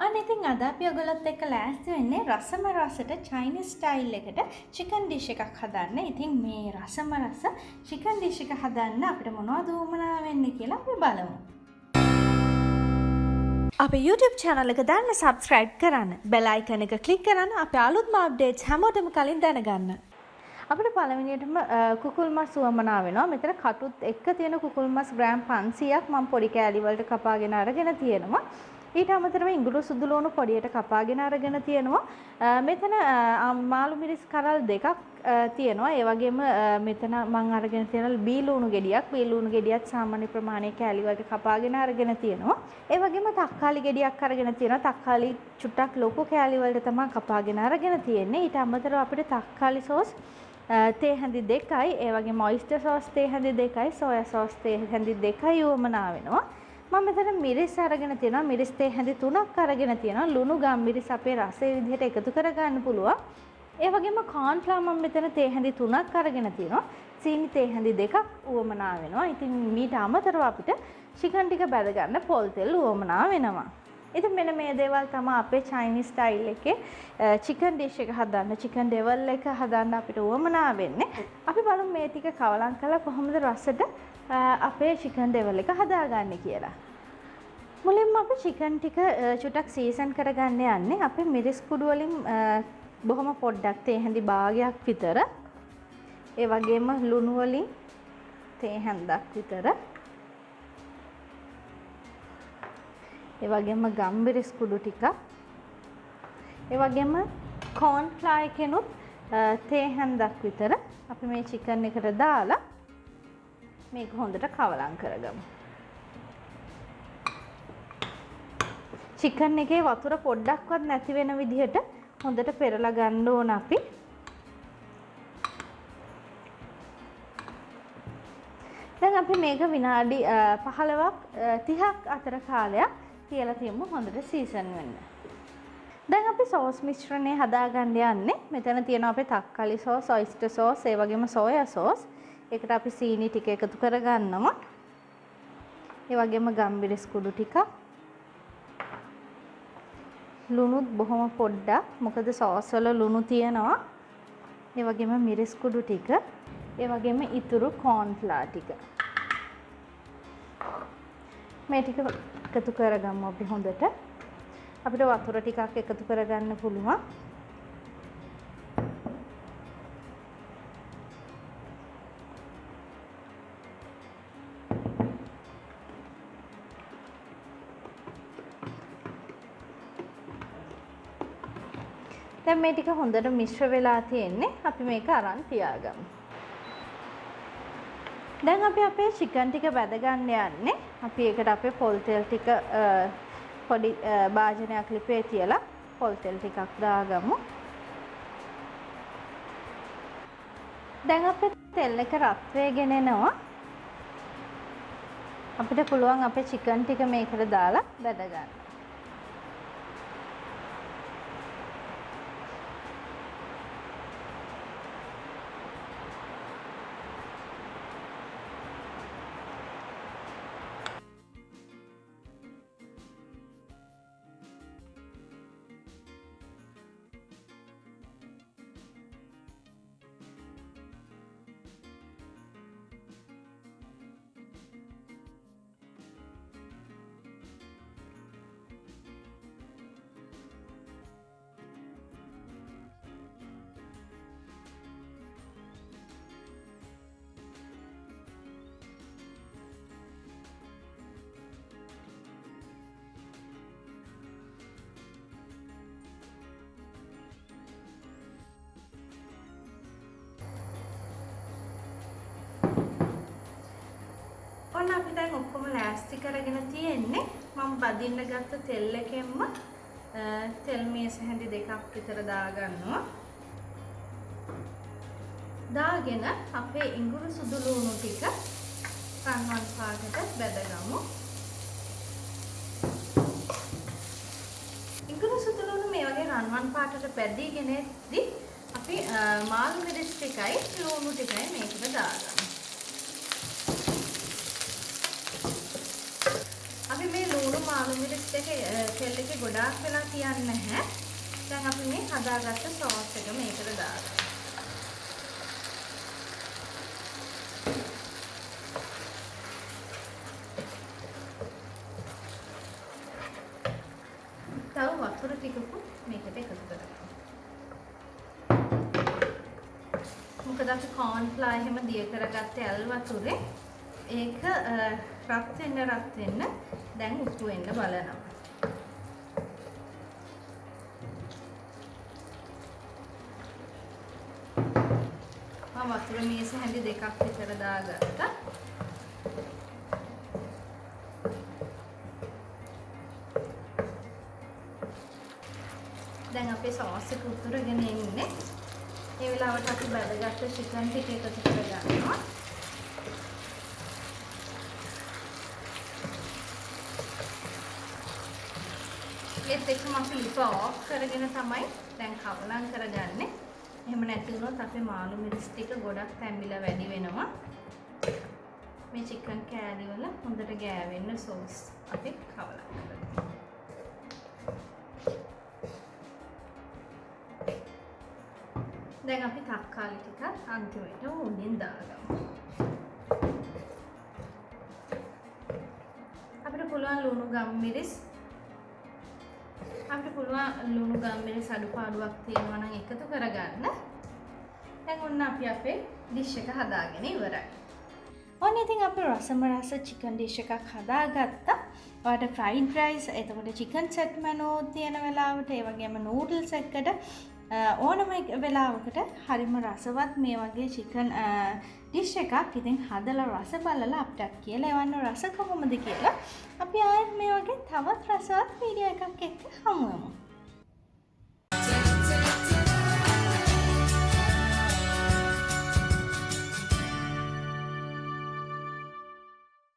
අනේ ඉතින් අද අපි ඔයගොල්ලොත් එක්ක ලෑස්ති වෙන්නේ රසම රසට චයිනීස් ස්ටයිල් එකට චිකන් ඩිෂ් එකක් හදන්න. ඉතින් මේ රසම රස චිකන් ඩිෂ් එක හදන්න අපිට මොනවද උවමනා වෙන්නේ කියලා අපි බලමු. අපේ YouTube channel එක දැන් subscribe කරන්න. bell icon එක click කරන්න. අපේ අලුත්ම updates හැමෝටම කලින් දැනගන්න. අපිට පළවෙනියටම කුකුල් මස් උවමනා වෙනවා. මෙතන කටුත් එක්ක තියෙන කුකුල් මස් ග්‍රෑම් 500ක් මම පොඩි කෑලි වලට කපාගෙන අරගෙන තියෙනවා. ඊට අමතරව ඉඟුරු සුදු ලුණු පොඩියට කපාගෙන අරගෙන තියෙනවා. මෙතන මාළු මිරිස් කරල් දෙකක් තියෙනවා. ඒ වගේම මෙතන මම අරගෙන තියෙන බී ලුණු ගෙඩියක්. බී ලුණු ගෙඩියත් සාමාන්‍ය ප්‍රමාණයේ කෑලි වලට කපාගෙන අරගෙන තියෙනවා. ඒ වගේම තක්කාලි ගෙඩියක් අරගෙන තියෙනවා. තක්කාලි චුට්ටක් ලොකු කෑලි වලට තමයි කපාගෙන අරගෙන තියෙන්නේ. ඊට අමතරව අපිට තක්කාලි සෝස් තේ හැඳි 2යි, ඒ වගේම oyster sauce තේ හැඳි 2යි, soya sauce තේ හැඳි 2යි උවමනා වෙනවා. මම මෙතන මිරිස් අරගෙන තියෙනවා. මිරිස් තේ හැඳි 3ක් අරගෙන තියෙනවා. ලුණු ගම් මිරිස් අපේ රසයේ විදිහට එකතු කරගන්න පුළුවන්. ඒ වගේම cornflour මම මෙතන තේ හැඳි 3ක් අරගෙන තියෙනවා. සීනි තේ හැඳි 2ක් උවමනා වෙනවා. ඉතින් මීට අමතරව අපිට චිකන් ටික බැද ගන්න පොල් තෙල් උවමනා වෙනවා. ඉතින් මෙන්න මේ දේවල් තමයි අපේ චයිනීස් ස්ටයිල් එකේ චිකන් ඩිෂ් එක හදන්න, චිකන් ඩෙවල් එක හදන්න අපිට උවමනා වෙන්නේ. අපි බලමු මේ ටික කවලම් කරලා කොහොමද රසට අපේ චිකන් ඩෙවල් එක හදාගන්නේ කියලා. මුලින්ම අපි චිකන් ටික චුටක් සීසන් කරගන්න යන්නේ. අපි මිරිස් කුඩු වලින් බොහොම පොඩ්ඩක් තේ හැඳි භාගයක් විතර, ඒ වගේම ලුණු වලින් තේ හැන්දක් විතර, ඒ වගේම ගම්මිරිස් කුඩු ටිකක්, ඒ වගේම cornflour එකෙනුත් තේ හැන්දක් විතර අපි මේ චිකන් එකට දාලා මේක හොඳට කවලම් කරගමු. චිකන් එකේ වතුර පොඩ්ඩක්වත් නැති වෙන විදිහට හොඳට පෙරලා ගන්න ඕන අපි. දැන් අපි මේක විනාඩි 15ක් 30ක් අතර කාලයක් තියලා තියමු හොඳට සීසන් වෙන්න. දැන් අපි සෝස් මිශ්‍රණය හදාගන්න යන්නේ. මෙතන තියෙනවා අපේ තක්කාලි සෝස්, oyster sauce, ඒ වගේම soya sauce. ඒකට අපි සීනි ටික එකතු කරගන්නවා. ඒ වගේම ගම්මිරිස් කුඩු ටිකක්. ලුණුත් බොහොම පොඩ්ඩක්. මොකද සෝස් වල ලුණු තියෙනවා. ඒ වගේම මිරිස් කුඩු ටික. ඒ වගේම ඉතුරු cornflour ටික. මේ ටික එකතු කරගමු අපි හොඳට. අපිට වතුර ටිකක් එකතු කරගන්න පුළුවන්. දැන් මේ ටික හොඳට මිශ්‍ර වෙලා තියෙන්නේ. අපි මේක අරන් තියාගමු. දැන් අපි අපේ චිකන් ටික බැද ගන්න යන්නේ. අපි ඒකට අපේ පොල් තෙල් ටික පොඩි භාජනයක් ලිපේ තියලා පොල් තෙල් ටිකක් දාගමු. දැන් අපේ තෙල් එක රත් වෙගෙන එනවා. අපිට පුළුවන් අපේ චිකන් ටික මේකට දාලා බැද ගන්න. ඔන්න අපි දැන් ඔක්කොම ලෑස්ති කරගෙන තියෙන්නේ. මම බදින්න ගත්ත තෙල් එකෙන්ම තෙල් මේස හැඳි 2ක් විතර දාගන්නවා. දාගෙන අපේ ඉඟුරු සුදු ලුණු ටික රන්වන් පාටට බෙදගමු. ඉඟුරු සුදු ලුණු මේ වගේ රන්වන් පාටට බැදීගෙන ඉද්දි අපි මාළු මිරිස් ටිකයි ලුණු ටිකයි මේකට දාගමු. අපි මේ ලුණු මාළු මිරිස් දෙකේ තෙල් එකේ ගොඩාක් වෙලා තියන්නේ නැහැ. දැන් අපි මේ හදාගත්ත සෝස් එක මේකට දාගමු. තව වතුර ටිකකුත් මේකට එකතු කරගමු. මොකද අපි cornflour එහෙම දිය කරගත්තේ ඇල් වතුරේ ඒක රත් වෙන්න දැන් උතු වෙන්න බලනවා. මම වතුර මේස හැඳි දෙකක් විතර දාගත්තා. දැන් අපේ සෝස් එක උතුරගෙන ඉන්නේ. ඒ වෙලාවට අපි බැදගත්ත චිකන් ටික එකතු කරගන්නවා. ඒත් එක්කම අපි ලිප ඔෆ් කරගෙන තමයි දැන් කවලම් කරගන්නේ. එහෙම නැති වුණොත් අපේ මාළු මිරිස් ටික ගොඩක් තැඹිලා වැඩි වෙනවා. මේ චිකන් කෑලි වල හොඳට ගෑවෙන්න සෝස් අපි කවලම් කරගන්නවා. දැන් අපි තක්කාලි ටිකත් අන්තිමට උඩින් දාගමු. අපිට පුළුවන් ලුණු ගම්මිරිස් අඩුපාඩුවක් තියෙනවා නම් එකතු කරගන්න. දැන් ඔන්න අපි අපේ ඩිෂ් එක හදාගෙන ඉවරයි. ඔන්න ඉතින් අපි රසම රස චිකන් ඩිෂ් එකක් හදාගත්තා. ඔයාලට ෆ්‍රයිඩ් රයිස්, එතකොට චිකන් සෙට් මනෝ තියෙන වෙලාවට, ඒ වගේම නූඩල්ස් එක්කට ඕනම වෙලාවකට හරිම රසවත් මේ වගේ චිකන් ඩිෂ් එකක් ඉතින් හදලා රස බලලා අපිට කියලා එවන්න රස කොහොමද කියලා. අපි ආයෙත් මේ වගේ තවත් රසවත් වීඩියෝ එකක් එක්ක හමු වෙමු.